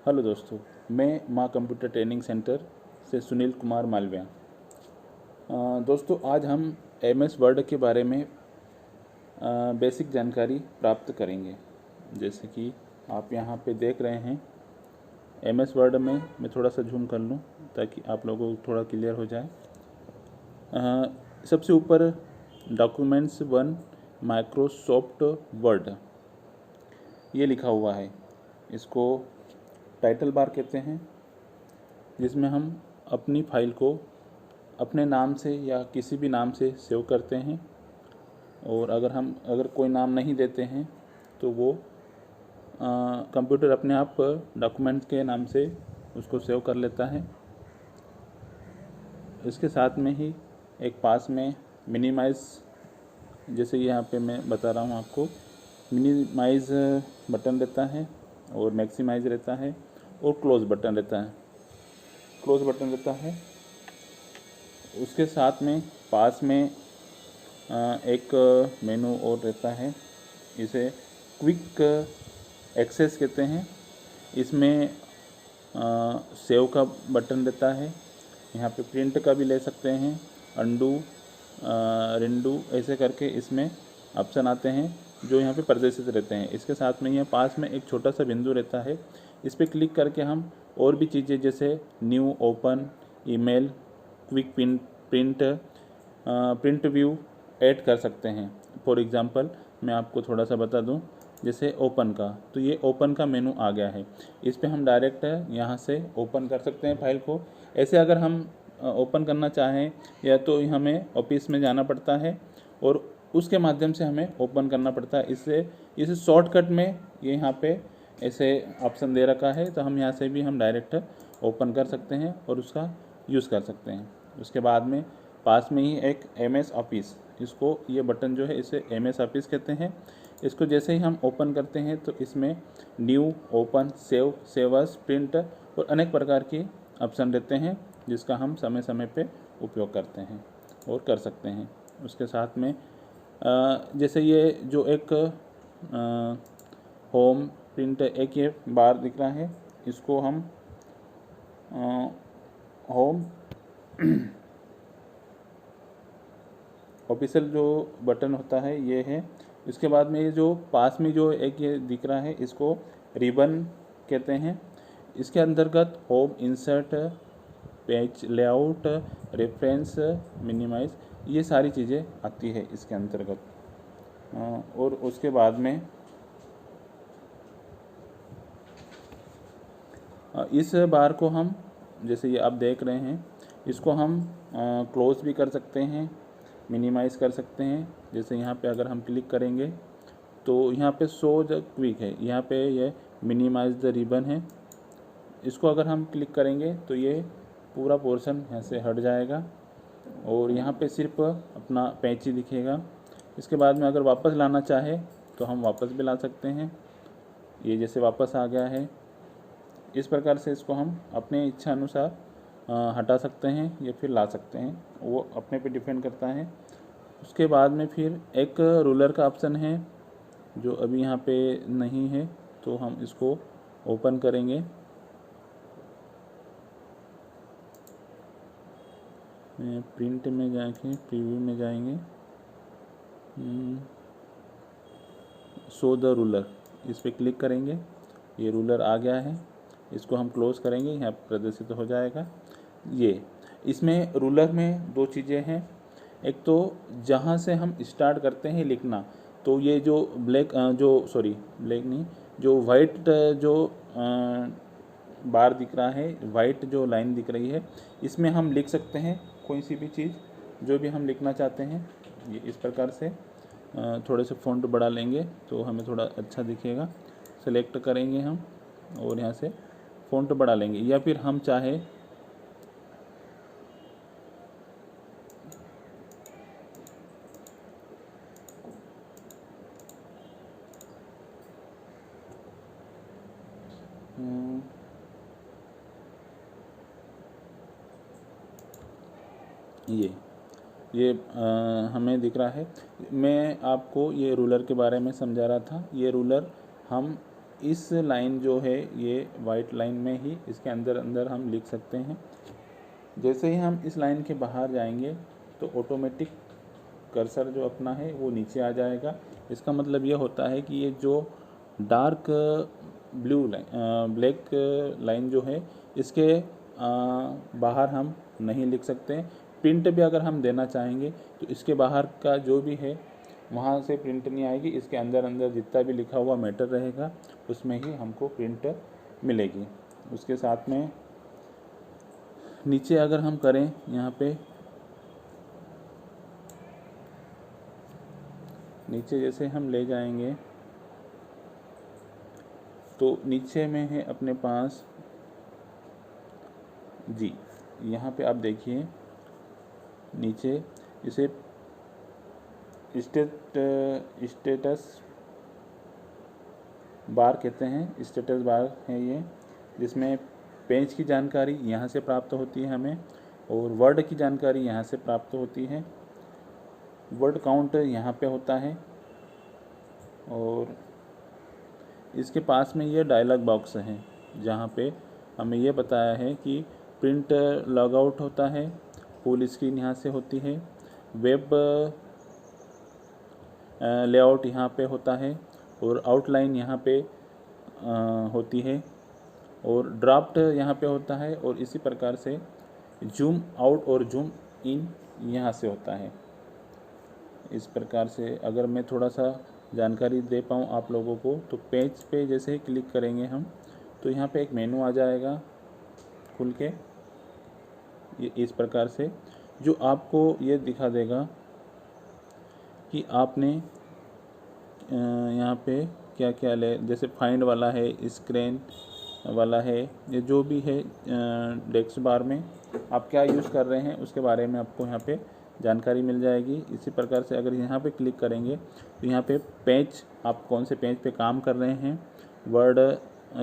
Hello दोस्तों, मैं माँ कंप्यूटर ट्रेनिंग सेंटर से सुनील कुमार मालविया। दोस्तों, आज हम MS वर्ड के बारे में बेसिक जानकारी प्राप्त करेंगे। जैसे कि आप यहाँ पे देख रहे हैं, MS वर्ड में मैं थोड़ा सा जूम कर लूँ ताकि आप लोगों को थोड़ा क्लियर हो जाए। सबसे ऊपर डॉक्यूमेंट्स 1 माइक्रोसॉफ्ट वर्ड ये लिखा हुआ है। इसको टाइटल बार कहते हैं, जिसमें हम अपनी फाइल को अपने नाम से या किसी भी नाम से सेव करते हैं। और अगर कोई नाम नहीं देते हैं तो वो कंप्यूटर अपने आप डॉक्यूमेंट के नाम से उसको सेव कर लेता है। इसके साथ में ही एक पास में मिनिमाइज़, जैसे यहाँ पे मैं बता रहा हूँ आपको, मिनिमाइज़ बटन रहता है और मैक्सिमाइज़ रहता है और क्लोज़ बटन रहता है। उसके साथ में पास में एक मेनू और रहता है, इसे क्विक एक्सेस कहते हैं। इसमें सेव का बटन रहता है। यहाँ पे प्रिंट का भी ले सकते हैं, अंडू, रिंडू, ऐसे करके इसमें ऑप्शन आते हैं जो यहाँ पे प्रदर्शित रहते हैं। इसके साथ में यहाँ पास में एक छोटा सा बिंदु रहता है, इस पर क्लिक करके हम और भी चीज़ें जैसे new, open, email, quick print view add कर सकते हैं। फॉर एग्ज़ाम्पल मैं आपको थोड़ा सा बता दूं, जैसे ओपन का, तो ये ओपन का मेनू आ गया है। इस पर हम डायरेक्ट यहाँ से ओपन कर सकते हैं फाइल को। ऐसे अगर हम ओपन करना चाहें या तो हमें ऑफिस में जाना पड़ता है और उसके माध्यम से हमें ओपन करना पड़ता है। इसे शॉर्टकट में ये यहाँ पे ऐसे ऑप्शन दे रखा है, तो हम यहाँ से भी हम डायरेक्ट ओपन कर सकते हैं और उसका यूज़ कर सकते हैं। उसके बाद में पास में ही एक MS ऑफिस, इसको ये बटन जो है इसे MS ऑफिस कहते हैं। इसको जैसे ही हम ओपन करते हैं तो इसमें new, open, save as, print और अनेक प्रकार की ऑप्शन रहते हैं, जिसका हम समय समय पे उपयोग करते हैं और कर सकते हैं। उसके साथ में जैसे ये जो एक होम प्रिंट, एक ये बार दिख रहा है, इसको हम होम ऑफिशियल जो बटन होता है ये है। इसके बाद में ये जो पास में जो एक ये दिख रहा है, इसको रिबन कहते हैं। इसके अंतर्गत home, insert, page layout, reference, minimize, ये सारी चीज़ें आती है इसके अंतर्गत। और उसके बाद में इस बार को हम, जैसे ये आप देख रहे हैं, इसको हम क्लोज भी कर सकते हैं, मिनिमाइज़ कर सकते हैं। जैसे यहाँ पे अगर हम क्लिक करेंगे तो यहाँ पे शो द क्विक है, यहाँ पे ये मिनिमाइज द रिबन है। इसको अगर हम क्लिक करेंगे तो ये पूरा पोर्शन यहाँ से हट जाएगा और यहाँ पे सिर्फ अपना पैच ही दिखेगा। इसके बाद में अगर वापस लाना चाहे तो हम वापस भी ला सकते हैं। ये जैसे वापस आ गया है, इस प्रकार से इसको हम अपने इच्छा अनुसार हटा सकते हैं या फिर ला सकते हैं, वो अपने पे डिपेंड करता है। उसके बाद में फिर एक रूलर का ऑप्शन है जो अभी यहाँ पे नहीं है, तो हम इसको ओपन करेंगे। प्रिंट में जाके प्रीव्यू में जाएंगे, शो द रूलर, इस पर क्लिक करेंगे। ये रूलर आ गया है, इसको हम क्लोज करेंगे, यहाँ प्रदर्शित हो जाएगा। ये इसमें रूलर में दो चीज़ें हैं। एक तो जहाँ से हम स्टार्ट करते हैं लिखना, तो ये जो ब्लैक नहीं, जो वाइट जो बार दिख रहा है, वाइट जो लाइन दिख रही है, इसमें हम लिख सकते हैं कोई सी भी चीज़ जो भी हम लिखना चाहते हैं। ये इस प्रकार से थोड़े से फ़ॉन्ट बढ़ा लेंगे तो हमें थोड़ा अच्छा दिखेगा। सेलेक्ट करेंगे हम और यहाँ से फ़ॉन्ट बढ़ा लेंगे, या फिर हम चाहे ये हमें दिख रहा है। मैं आपको ये रूलर के बारे में समझा रहा था। ये रूलर हम इस लाइन जो है ये वाइट लाइन में ही इसके अंदर अंदर हम लिख सकते हैं। जैसे ही हम इस लाइन के बाहर जाएंगे तो ऑटोमेटिक कर्सर जो अपना है वो नीचे आ जाएगा। इसका मतलब ये होता है कि ये जो dark blue line black line जो है इसके बाहर हम नहीं लिख सकते। प्रिंट भी अगर हम देना चाहेंगे तो इसके बाहर का जो भी है वहाँ से प्रिंट नहीं आएगी, इसके अंदर अंदर जितना भी लिखा हुआ मैटर रहेगा उसमें ही हमको प्रिंट मिलेगी। उसके साथ में नीचे अगर हम करें यहाँ पे नीचे जैसे हम ले जाएंगे तो नीचे में है अपने पास जी, यहाँ पे आप देखिए नीचे इसे स्टेटस बार कहते हैं। स्टेटस बार है ये, जिसमें पेज की जानकारी यहाँ से प्राप्त होती है हमें और वर्ड की जानकारी यहाँ से प्राप्त होती है। वर्ड काउंट यहाँ पे होता है और इसके पास में ये डायलॉग बॉक्स है जहाँ पे हमें ये बताया है कि प्रिंट लॉग आउट होता है, फुल स्क्रीन यहाँ से होती है, वेब लेआउट यहाँ पे होता है और आउटलाइन यहाँ पे होती है और ड्राफ्ट यहाँ पे होता है और इसी प्रकार से जूम आउट और जूम इन यहाँ से होता है। इस प्रकार से अगर मैं थोड़ा सा जानकारी दे पाऊँ आप लोगों को तो पेज पे जैसे ही क्लिक करेंगे हम तो यहाँ पे एक मेनू आ जाएगा खुल के, ये इस प्रकार से जो आपको ये दिखा देगा कि आपने यहाँ पे क्या क्या ले, जैसे फाइंड वाला है, स्क्रैन वाला है, ये जो भी है डेस्क बार में आप क्या यूज़ कर रहे हैं उसके बारे में आपको यहाँ पे जानकारी मिल जाएगी। इसी प्रकार से अगर यहाँ पे क्लिक करेंगे तो यहाँ पे पेज, आप कौन से पेज पे काम कर रहे हैं, वर्ड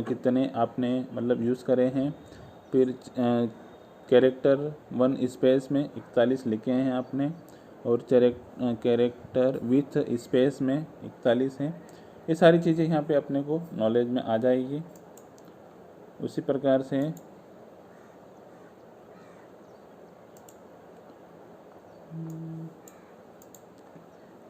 कितने आपने मतलब यूज़ करे हैं, फिर कैरेक्टर 1 स्पेस में 41 लिखे हैं आपने और कैरेक्टर विथ स्पेस में 41 हैं। ये सारी चीज़ें यहाँ पे अपने को नॉलेज में आ जाएगी। उसी प्रकार से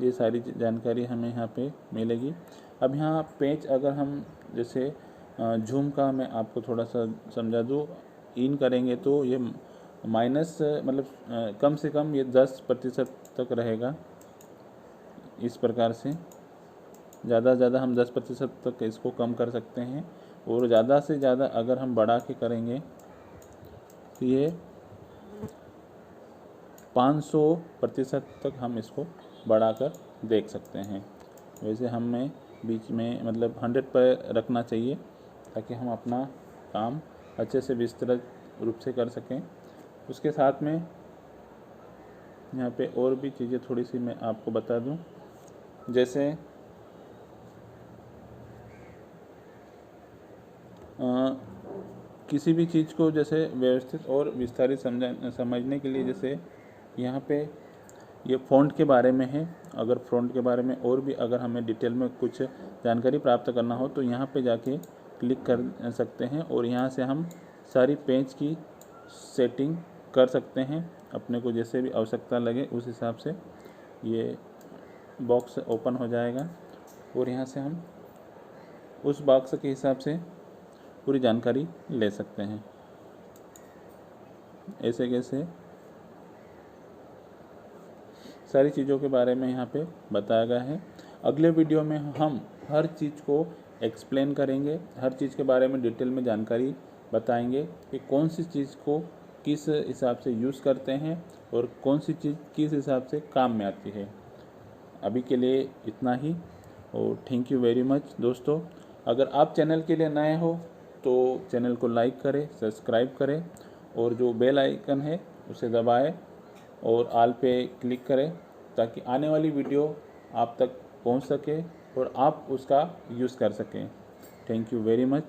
ये सारी जानकारी हमें यहाँ पे मिलेगी। अब यहाँ पेज अगर हम जैसे जूम का मैं आपको थोड़ा सा समझा दूँ, इन करेंगे तो ये माइनस मतलब कम से कम ये 10% तक रहेगा। इस प्रकार से ज़्यादा से ज़्यादा हम 10% तक इसको कम कर सकते हैं और ज़्यादा से ज़्यादा अगर हम बढ़ा के करेंगे तो ये 500% तक हम इसको बढ़ाकर देख सकते हैं। वैसे हमें बीच में मतलब 100 पर रखना चाहिए ताकि हम अपना काम अच्छे से विस्तृत रूप से कर सकें। उसके साथ में यहाँ पे और भी चीज़ें थोड़ी सी मैं आपको बता दूं, जैसे किसी भी चीज़ को जैसे व्यवस्थित और विस्तारित समझने के लिए जैसे यहाँ पे ये फ़ॉन्ट के बारे में है। अगर फ़ॉन्ट के बारे में और भी अगर हमें डिटेल में कुछ जानकारी प्राप्त करना हो तो यहाँ पे जाके क्लिक कर सकते हैं और यहाँ से हम सारी पेज की सेटिंग कर सकते हैं अपने को जैसे भी आवश्यकता लगे उस हिसाब से। ये बॉक्स ओपन हो जाएगा और यहाँ से हम उस बॉक्स के हिसाब से पूरी जानकारी ले सकते हैं। ऐसे कैसे सारी चीज़ों के बारे में यहाँ पे बताया गया है। अगले वीडियो में हम हर चीज़ को एक्सप्लेन करेंगे, हर चीज़ के बारे में डिटेल में जानकारी बताएंगे कि कौन सी चीज़ को किस हिसाब से यूज़ करते हैं और कौन सी चीज़ किस हिसाब से काम में आती है। अभी के लिए इतना ही और थैंक यू वेरी मच दोस्तों। अगर आप चैनल के लिए नए हो तो चैनल को लाइक करें, सब्सक्राइब करें और जो बेल आइकन है उसे दबाएं और ऑल पे क्लिक करें ताकि आने वाली वीडियो आप तक पहुंच सके और आप उसका यूज़ कर सकें। Thank you very much.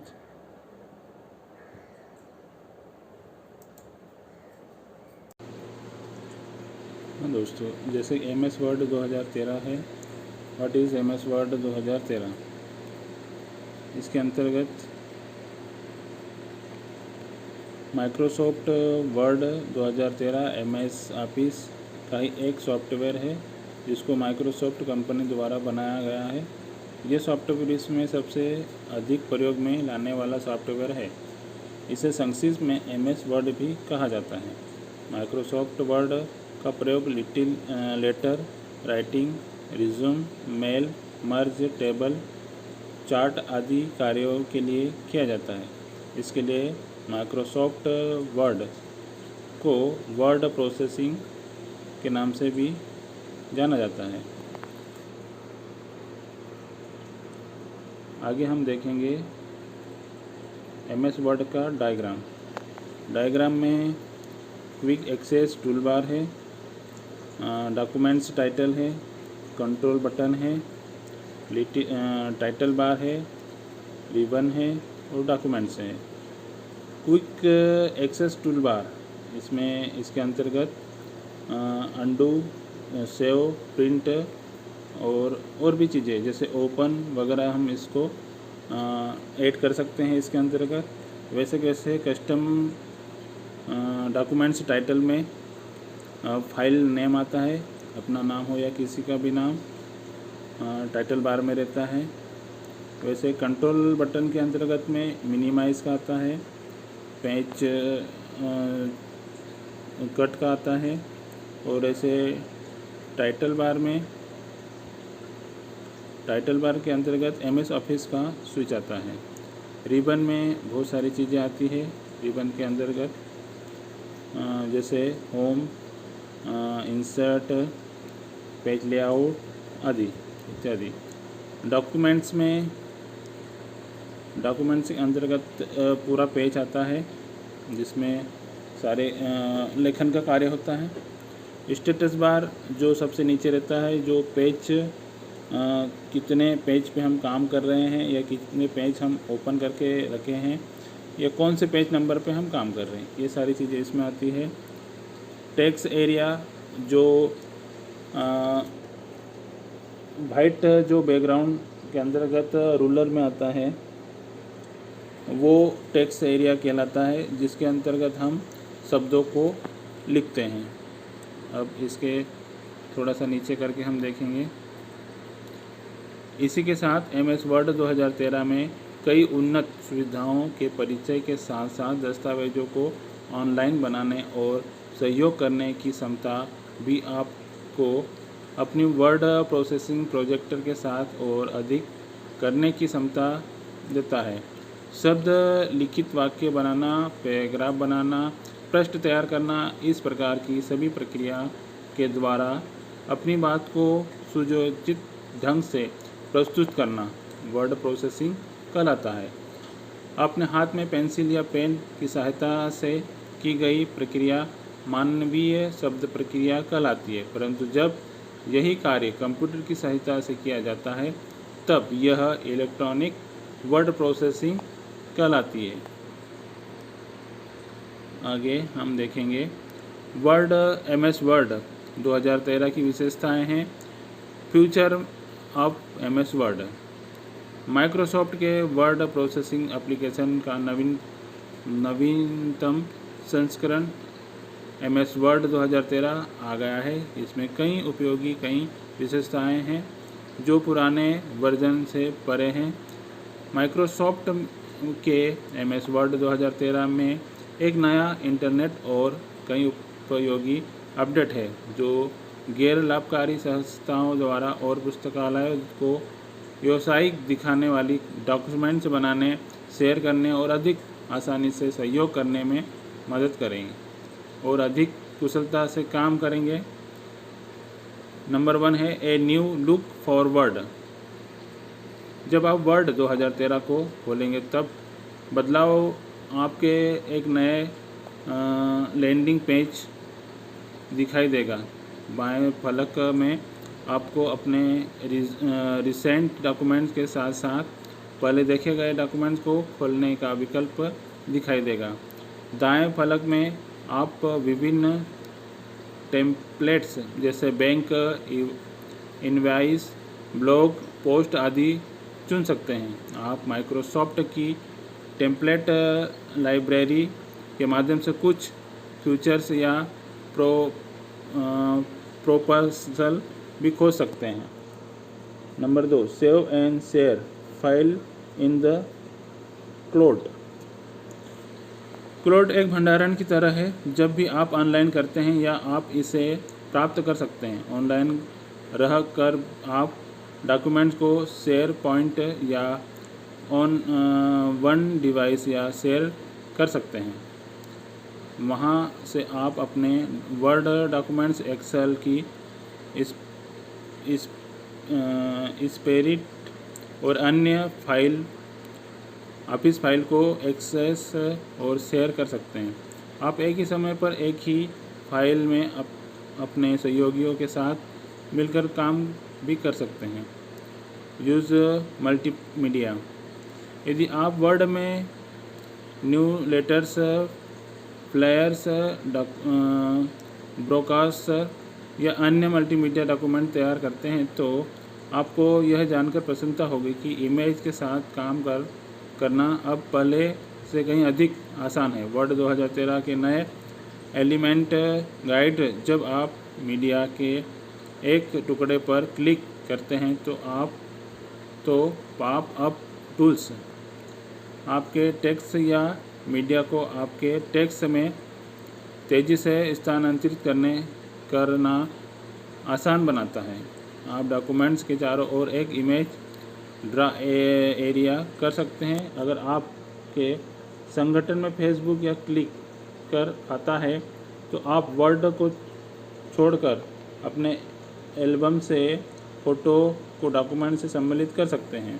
दोस्तों जैसे MS वर्ड 2013 है, व्हाट इज़ MS वर्ड 2013। इसके अंतर्गत माइक्रोसॉफ्ट वर्ड 2013 MS ऑफिस का ही एक सॉफ्टवेयर है जिसको माइक्रोसॉफ्ट कंपनी द्वारा बनाया गया है। ये सॉफ्टवेयर इसमें सबसे अधिक प्रयोग में लाने वाला सॉफ्टवेयर है। इसे संक्षिप्त में MS वर्ड भी कहा जाता है। माइक्रोसॉफ्ट वर्ड का प्रयोग लेटर राइटिंग, रिज्यूम, मेल, मर्ज, टेबल, चार्ट आदि कार्यों के लिए किया जाता है। इसके लिए माइक्रोसॉफ्ट वर्ड को वर्ड प्रोसेसिंग के नाम से भी जाना जाता है। आगे हम देखेंगे MS वर्ड का डायग्राम में क्विक एक्सेस टूलबार है, डॉक्यूमेंट्स टाइटल है, कंट्रोल बटन है, टाइटल बार है, रिबन है और डॉक्यूमेंट्स है। क्विक एक्सेस टूलबार इसके अंतर्गत अंडू, सेव, प्रिंट और भी चीज़ें जैसे ओपन वगैरह हम इसको ऐड कर सकते हैं इसके अंतर्गत। वैसे कस्टम डॉक्यूमेंट्स टाइटल में फाइल नेम आता है, अपना नाम हो या किसी का भी नाम टाइटल बार में रहता है। वैसे कंट्रोल बटन के अंतर्गत में मिनिमाइज़ का आता है, पेज कट का आता है और ऐसे टाइटल बार के अंतर्गत MS ऑफिस का स्विच आता है। रिबन में बहुत सारी चीज़ें आती है। रिबन के अंतर्गत जैसे होम, इंसर्ट, पेज लेआउट आदि इत्यादि। डॉक्यूमेंट्स के अंतर्गत पूरा पेज आता है जिसमें सारे लेखन का कार्य होता है। स्टेटस बार जो सबसे नीचे रहता है, जो पेज कितने पेज पे हम काम कर रहे हैं या कितने पेज हम ओपन करके रखे हैं या कौन से पेज नंबर पे हम काम कर रहे हैं, ये सारी चीज़ें इसमें आती है। टेक्स्ट एरिया जो वाइट जो बैकग्राउंड के अंतर्गत रूलर में आता है वो टेक्स्ट एरिया कहलाता है, जिसके अंतर्गत हम शब्दों को लिखते हैं। अब इसके थोड़ा सा नीचे करके हम देखेंगे। इसी के साथ MS वर्ड 2013 में कई उन्नत सुविधाओं के परिचय के साथ साथ दस्तावेजों को ऑनलाइन बनाने और सहयोग करने की क्षमता भी आपको अपनी वर्ड प्रोसेसिंग प्रोजेक्टर के साथ और अधिक करने की क्षमता देता है। शब्द लिखित वाक्य बनाना, पैराग्राफ बनाना, पृष्ठ तैयार करना, इस प्रकार की सभी प्रक्रिया के द्वारा अपनी बात को सुयोजित ढंग से प्रस्तुत करना वर्ड प्रोसेसिंग कहलाता है। अपने हाथ में पेंसिल या पेन की सहायता से की गई प्रक्रिया मानवीय शब्द प्रक्रिया कहलाती है, परंतु जब यही कार्य कंप्यूटर की सहायता से किया जाता है तब यह इलेक्ट्रॉनिक वर्ड प्रोसेसिंग कहलाती है। आगे हम देखेंगे MS वर्ड 2013 की विशेषताएं हैं। Future of MS word, Microsoft के वर्ड प्रोसेसिंग एप्लीकेशन का नवीनतम संस्करण MS वर्ड 2013 आ गया है। इसमें कई विशेषताएं हैं जो पुराने वर्जन से परे हैं। माइक्रोसॉफ्ट के MS वर्ड 2013 में एक नया इंटरनेट और कई उपयोगी अपडेट है जो गैर लाभकारी संस्थाओं द्वारा और पुस्तकालयों को व्यावसायिक दिखाने वाली डॉक्यूमेंट्स बनाने, शेयर करने और अधिक आसानी से सहयोग करने में मदद करेंगे और अधिक कुशलता से काम करेंगे। नंबर 1 है a new look for word. जब आप वर्ड 2013 को खोलेंगे तब बदलाव आपके एक नए लैंडिंग पेज दिखाई देगा। बाएं फलक में आपको अपने रिसेंट डॉक्यूमेंट्स के साथ साथ पहले देखे गए डॉक्यूमेंट्स को खोलने का विकल्प दिखाई देगा। दाएं फलक में आप विभिन्न टेम्पलेट्स जैसे बैंक, इनवॉइस, ब्लॉग पोस्ट आदि चुन सकते हैं। आप माइक्रोसॉफ्ट की टेम्पलेट लाइब्रेरी के माध्यम से कुछ फीचर्स या प्रोपोजल भी खोज सकते हैं। Number 2, save and share file in the cloud. Cloud एक भंडारण की तरह है। जब भी आप ऑनलाइन करते हैं या आप इसे प्राप्त कर सकते हैं। ऑनलाइन रह कर आप डॉक्यूमेंट्स को शेयर पॉइंट या ऑन वन डिवाइस या शेयर कर सकते हैं। वहाँ से आप अपने वर्ड डॉक्यूमेंट्स, एक्सेल की इस स्प्रेडशीट और अन्य फाइल ऑफिस फाइल को एक्सेस और शेयर कर सकते हैं। आप एक ही समय पर एक ही फाइल में अपने सहयोगियों के साथ मिलकर काम भी कर सकते हैं। Use multimedia. यदि आप वर्ड में न्यूज़लेटर्स, फ्लायर्स, ब्रोडकास्ट या अन्य मल्टीमीडिया डॉक्यूमेंट तैयार करते हैं तो आपको यह जानकर प्रसन्नता होगी कि इमेज के साथ काम करना अब पहले से कहीं अधिक आसान है। वर्ड 2013 के नए एलिमेंट गाइड। जब आप मीडिया के एक टुकड़े पर क्लिक करते हैं तो पॉप अप टूल्स आपके टेक्स्ट या मीडिया को आपके टेक्स्ट में तेज़ी से स्थानांतरित करना आसान बनाता है। आप डॉक्यूमेंट्स के चारों ओर एक इमेज ड्रा एरिया कर सकते हैं। अगर आपके संगठन में फेसबुक या क्लिक कर खाता है तो आप वर्ड को छोड़कर अपने एल्बम से फ़ोटो को डॉक्यूमेंट से सम्मिलित कर सकते हैं।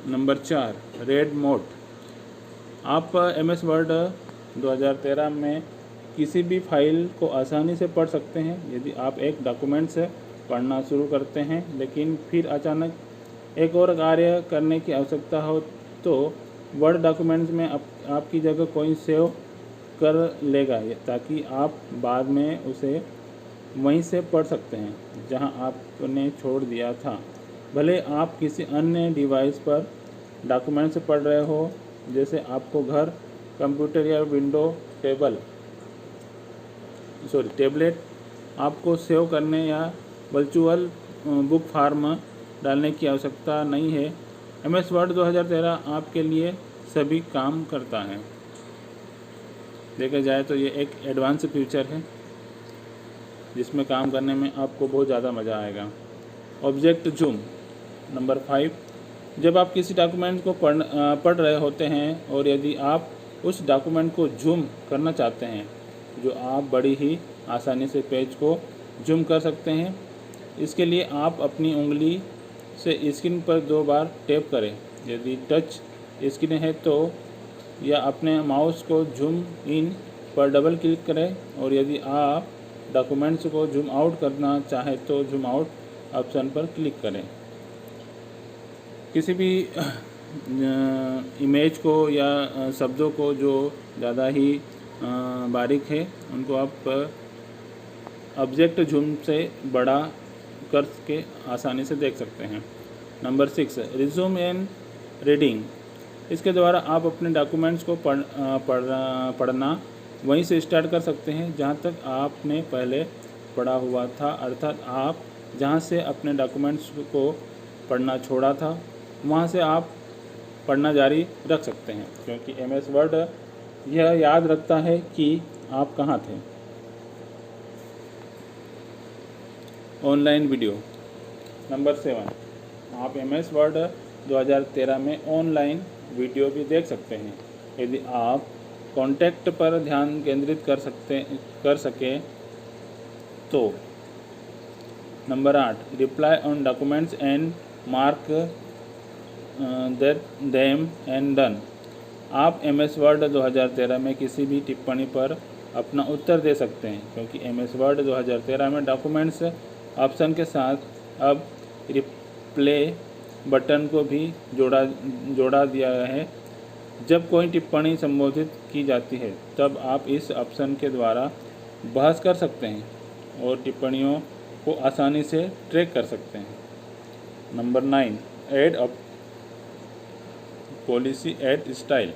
Number 4, red mode. आप MS वर्ड 2013 में किसी भी फाइल को आसानी से पढ़ सकते हैं। यदि आप एक डॉक्यूमेंट से पढ़ना शुरू करते हैं लेकिन फिर अचानक एक और कार्य करने की आवश्यकता हो तो वर्ड डॉक्यूमेंट्स में आपकी जगह कोई सेव कर लेगा ताकि आप बाद में उसे वहीं से पढ़ सकते हैं जहां आपने छोड़ दिया था। भले आप किसी अन्य डिवाइस पर डॉक्यूमेंट से पढ़ रहे हो, जैसे आपको घर कंप्यूटर या टैबलेट, आपको सेव करने या वर्चुअल बुक फॉर्म डालने की आवश्यकता नहीं है। MS वर्ड 2013 आपके लिए सभी काम करता है। देखा जाए तो ये एक एडवांस फीचर है जिसमें काम करने में आपको बहुत ज़्यादा मज़ा आएगा। Object zoom. नंबर 5, जब आप किसी डॉक्यूमेंट को पढ़ रहे होते हैं और यदि आप उस डॉक्यूमेंट को जूम करना चाहते हैं जो आप बड़ी ही आसानी से पेज को जूम कर सकते हैं। इसके लिए आप अपनी उंगली से स्क्रीन पर 2 बार टैप करें। यदि टच स्क्रीन है तो या अपने माउस को जूम इन पर डबल क्लिक करें और यदि आप डॉक्यूमेंट्स को जूम आउट करना चाहें तो जूम आउट ऑप्शन पर क्लिक करें। किसी भी इमेज को या शब्दों को जो ज़्यादा ही बारीक है उनको आप ऑब्जेक्ट जूम से बड़ा करके आसानी से देख सकते हैं। Number 6, resume and reading. इसके द्वारा आप अपने डॉक्यूमेंट्स को पढ़ना वहीं से स्टार्ट कर सकते हैं जहां तक आपने पहले पढ़ा हुआ था, अर्थात आप जहां से अपने डॉक्यूमेंट्स को पढ़ना छोड़ा था वहां से आप पढ़ना जारी रख सकते हैं, क्योंकि MS वर्ड यह याद रखता है कि आप कहां थे। Online video. नंबर 7, आप MS वर्ड 2013 में ऑनलाइन वीडियो भी देख सकते हैं यदि आप कॉन्टेक्ट पर ध्यान केंद्रित कर सकें तो। Number 8, reply on documents and mark them and done. आप MS वर्ड 2013 में किसी भी टिप्पणी पर अपना उत्तर दे सकते हैं, क्योंकि MS वर्ड 2013 में डॉक्यूमेंट्स ऑप्शन के साथ अब रिप्ले बटन को भी जोड़ा दिया गया है। जब कोई टिप्पणी संबोधित की जाती है तब आप इस ऑप्शन के द्वारा बहस कर सकते हैं और टिप्पणियों को आसानी से ट्रैक कर सकते हैं। Number 9, add up policy add style.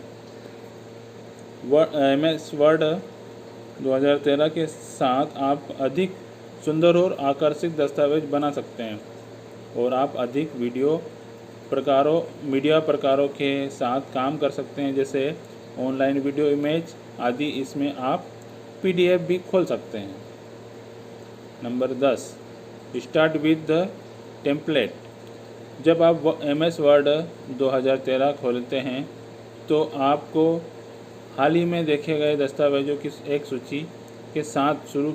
MS word 2013 के साथ आप अधिक सुंदर और आकर्षक दस्तावेज बना सकते हैं और आप अधिक मीडिया प्रकारों के साथ काम कर सकते हैं, जैसे ऑनलाइन वीडियो, इमेज आदि। इसमें आप PDF भी खोल सकते हैं। Number 10, start with the template. जब आप MS वर्ड 2013 खोलते हैं तो आपको हाल ही में देखे गए दस्तावेजों की एक सूची के साथ शुरू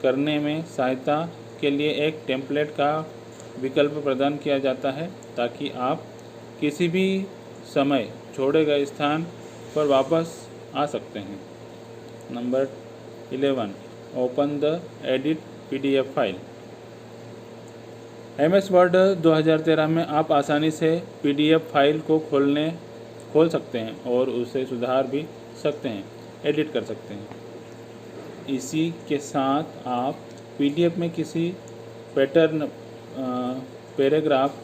करने में सहायता के लिए एक टेम्पलेट का विकल्प प्रदान किया जाता है, ताकि आप किसी भी समय छोड़े गए स्थान पर वापस आ सकते हैं। Number 11, open the edit PDF file. MS word 2013 में आप आसानी से PDF फाइल को खोल सकते हैं और उसे सुधार भी सकते हैं, एडिट कर सकते हैं। इसी के साथ आप PDF में किसी पैटर्न, पैराग्राफ,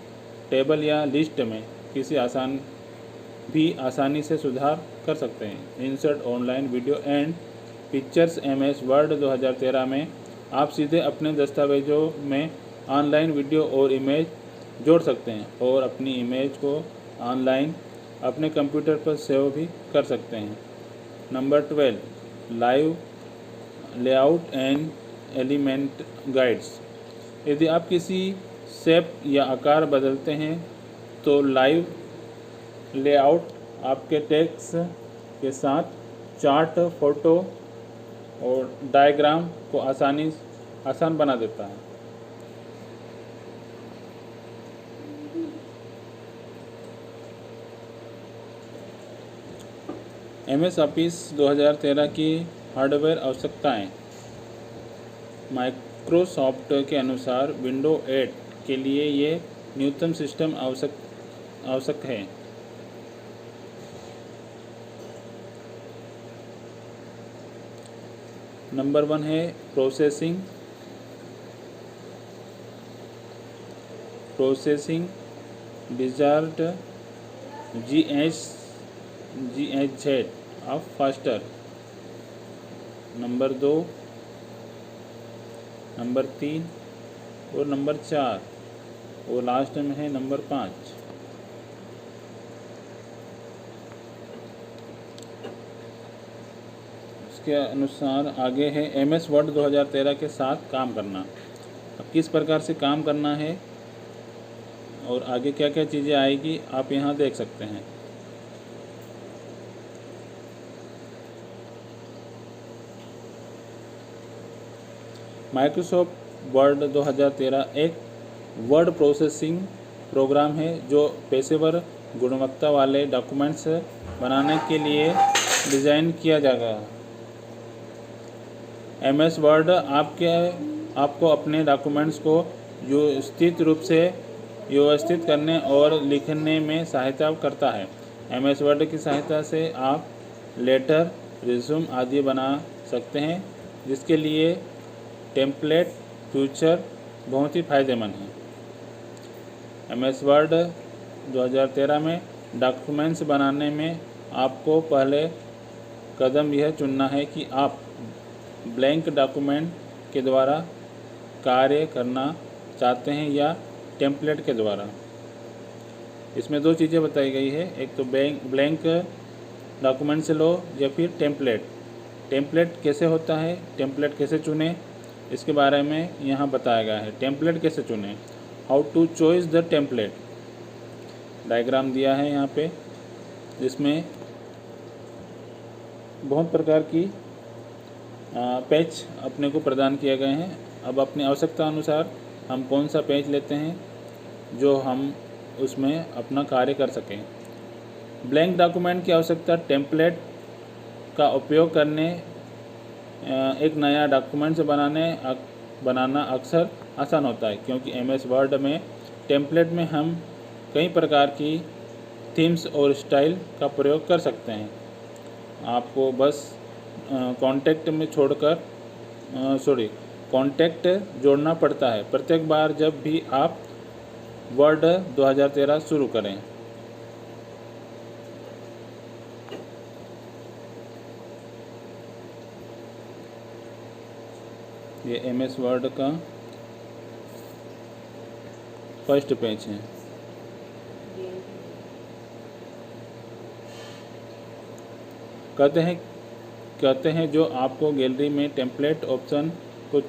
टेबल या लिस्ट में आसानी से सुधार कर सकते हैं। Insert online video and pictures. MS word 2013 में आप सीधे अपने दस्तावेजों में ऑनलाइन वीडियो और इमेज जोड़ सकते हैं और अपनी इमेज को ऑनलाइन अपने कंप्यूटर पर सेव भी कर सकते हैं। Number 12, live layout and element guides. यदि आप किसी शेप या आकार बदलते हैं तो लाइव लेआउट आपके टेक्स्ट के साथ चार्ट, फोटो और डायग्राम को आसान बना देता है। MS ऑफिस 2013 की हार्डवेयर आवश्यकताएं। माइक्रोसॉफ्ट के अनुसार विंडो 8 के लिए ये न्यूनतम सिस्टम आवश्यक है। नंबर 1 है processing desert GHz of faster. Number 2, number 3 और नंबर 4 और लास्ट में है नंबर 5। इसके अनुसार आगे है MS वर्ड 2013 के साथ काम करना। अब किस प्रकार से काम करना है और आगे क्या क्या चीज़ें आएगी आप यहाँ देख सकते हैं। माइक्रोसॉफ्ट वर्ड 2013 एक वर्ड प्रोसेसिंग प्रोग्राम है जो पेशेवर गुणवत्ता वाले डॉक्यूमेंट्स बनाने के लिए डिज़ाइन किया जाएगा। MS वर्ड आपको अपने डॉक्यूमेंट्स को व्यवस्थित करने और लिखने में सहायता करता है। MS वर्ड की सहायता से आप लेटर, रिज्यूम आदि बना सकते हैं, जिसके लिए टेम्पलेट फीचर बहुत ही फायदेमंद है। MS वर्ड 2013 में डॉक्यूमेंट्स बनाने में आपको पहले कदम यह चुनना है कि आप ब्लैंक डॉक्यूमेंट के द्वारा कार्य करना चाहते हैं या टेम्पलेट के द्वारा। इसमें 2 चीज़ें बताई गई है, एक तो ब्लैंक डॉक्यूमेंट से लो या फिर टेम्पलेट कैसे होता है, टेम्पलेट कैसे चुनें, इसके बारे में यहाँ बताया गया है। टेम्पलेट कैसे चुनें, how to choice the template. Diagram दिया है यहाँ पे, जिसमें बहुत प्रकार की पेज अपने को प्रदान किए गए हैं। अब अपनी आवश्यकता अनुसार हम कौन सा पेज लेते हैं जो हम उसमें अपना कार्य कर सकें। ब्लैंक डॉक्यूमेंट की आवश्यकता। टेम्पलेट का उपयोग करने एक नया डॉक्यूमेंट बनाना अक्सर आसान होता है, क्योंकि MS वर्ड में टेम्पलेट में हम कई प्रकार की थीम्स और स्टाइल का प्रयोग कर सकते हैं। आपको बस कॉन्टेक्ट जोड़ना पड़ता है। प्रत्येक बार जब भी आप वर्ड 2013 शुरू करें। ये MS वर्ड का फर्स्ट पेज है। कहते हैं जो आपको गैलरी में टेम्पलेट ऑप्शन को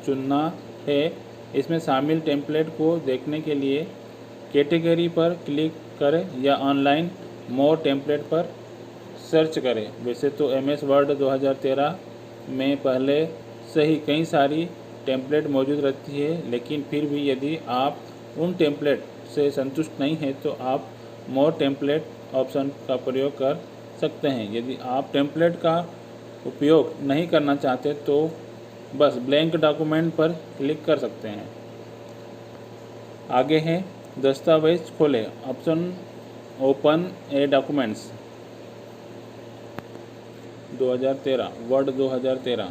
चुनना है। इसमें शामिल टेम्पलेट को देखने के लिए कैटेगरी पर क्लिक करें या ऑनलाइन मोर टेम्पलेट पर सर्च करें। वैसे तो MS वर्ड 2013 में पहले से ही कई सारी टेम्पलेट मौजूद रहती है, लेकिन फिर भी यदि आप उन टेम्पलेट से संतुष्ट नहीं हैं तो आप मोर टेम्पलेट ऑप्शन का प्रयोग कर सकते हैं। यदि आप टेम्पलेट का उपयोग नहीं करना चाहते तो बस ब्लैंक डॉक्यूमेंट पर क्लिक कर सकते हैं। आगे है दस्तावेज खोलें, ऑप्शन ओपन ए डॉक्यूमेंट्स 2013 वर्ड 2013।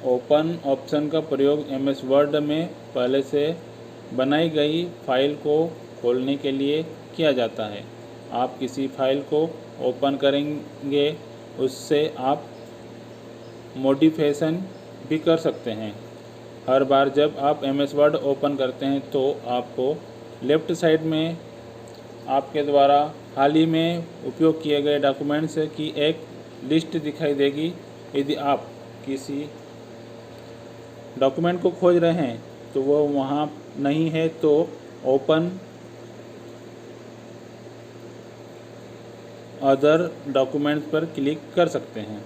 ओपन ऑप्शन का प्रयोग MS वर्ड में पहले से बनाई गई फाइल को खोलने के लिए किया जाता है। आप किसी फाइल को ओपन करेंगे, उससे आप मॉडिफिकेशन भी कर सकते हैं। हर बार जब आप MS वर्ड ओपन करते हैं तो आपको लेफ़्ट साइड में आपके द्वारा हाल ही में उपयोग किए गए डॉक्यूमेंट्स की एक लिस्ट दिखाई देगी। यदि आप किसी डॉक्यूमेंट को खोज रहे हैं तो वो वहाँ नहीं है तो ओपन अदर डॉक्यूमेंट्स पर क्लिक कर सकते हैं।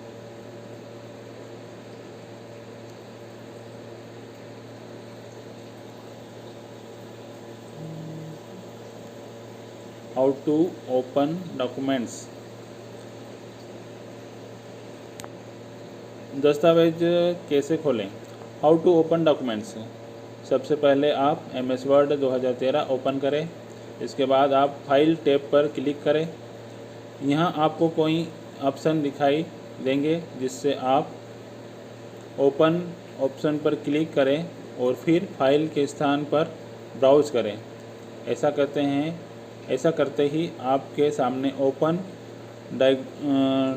How to open documents. दस्तावेज कैसे खोलें। How to open documents. सबसे पहले आप MS वर्ड 2013 ओपन करें। इसके बाद आप फाइल टैब पर क्लिक करें। यहाँ आपको कोई ऑप्शन दिखाई देंगे जिससे आप ओपन ऑप्शन पर क्लिक करें और फिर फाइल के स्थान पर ब्राउज़ करें। ऐसा करते ही आपके सामने ओपन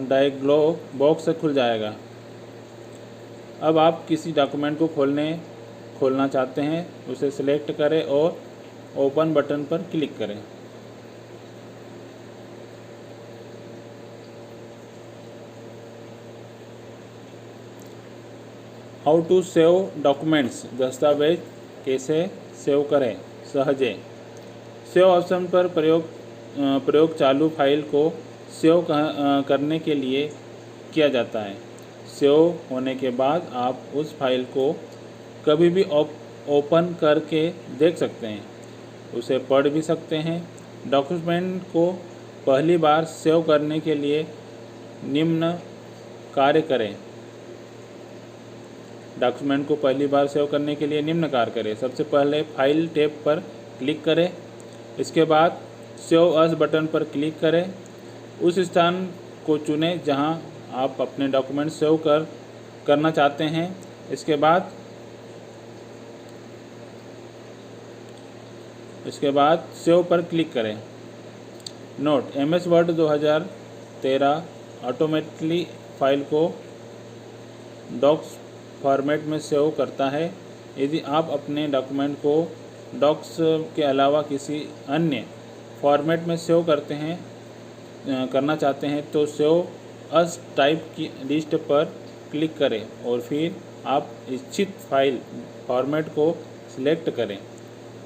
डायलॉग बॉक्स खुल जाएगा। अब आप किसी डॉक्यूमेंट को खोलना चाहते हैं, उसे सिलेक्ट करें और ओपन बटन पर क्लिक करें। How to save documents. दस्तावेज कैसे सेव करें। सहजे सेव ऑप्शन पर प्रयोग चालू फाइल को सेव करने के लिए किया जाता है। सेव होने के बाद आप उस फाइल को कभी भी ओपन करके देख सकते हैं, उसे पढ़ भी सकते हैं। डॉक्यूमेंट को पहली बार सेव करने के लिए निम्न कार्य करें। डॉक्यूमेंट को पहली बार सेव करने के लिए निम्न कार्य करें। सबसे पहले फाइल टैब पर क्लिक करें। इसके बाद सेव एज बटन पर क्लिक करें। उस स्थान को चुनें जहां आप अपने डॉक्यूमेंट सेव करना चाहते हैं। इसके बाद सेव पर क्लिक करें। Note, MS word 2013 automatically file को डॉक्स फॉर्मेट में सेव करता है। यदि आप अपने डॉक्यूमेंट को डॉक्स के अलावा किसी अन्य फॉर्मेट में सेव करना चाहते हैं तो सेव अस टाइप की लिस्ट पर क्लिक करें और फिर आप इच्छित फाइल फॉर्मेट को सिलेक्ट करें।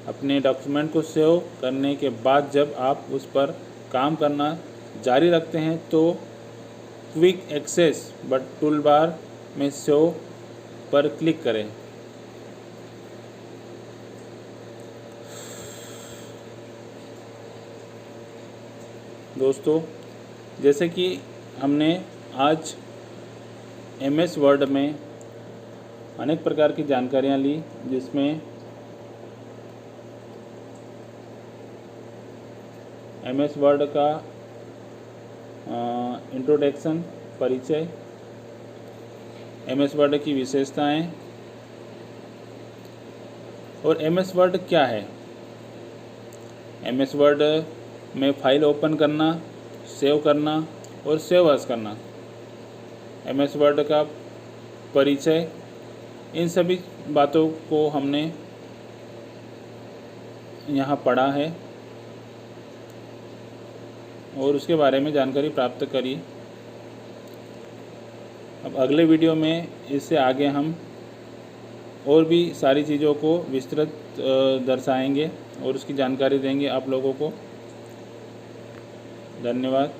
अपने डॉक्यूमेंट को सेव करने के बाद जब आप उस पर काम करना जारी रखते हैं तो क्विक एक्सेस टूलबार में सेव पर क्लिक करें। दोस्तों, जैसे कि हमने आज MS वर्ड में अनेक प्रकार की जानकारियाँ ली, जिसमें MS वर्ड का इंट्रोडक्शन परिचय, MS वर्ड की विशेषताएं और MS वर्ड क्या है। MS वर्ड में फाइल ओपन करना, सेव करना और सेव एज करना, MS वर्ड का परिचय, इन सभी बातों को हमने यहाँ पढ़ा है और उसके बारे में जानकारी प्राप्त करी। अब अगले वीडियो में इससे आगे हम और भी सारी चीज़ों को विस्तृत दर्शाएंगे और उसकी जानकारी देंगे आप लोगों को। धन्यवाद।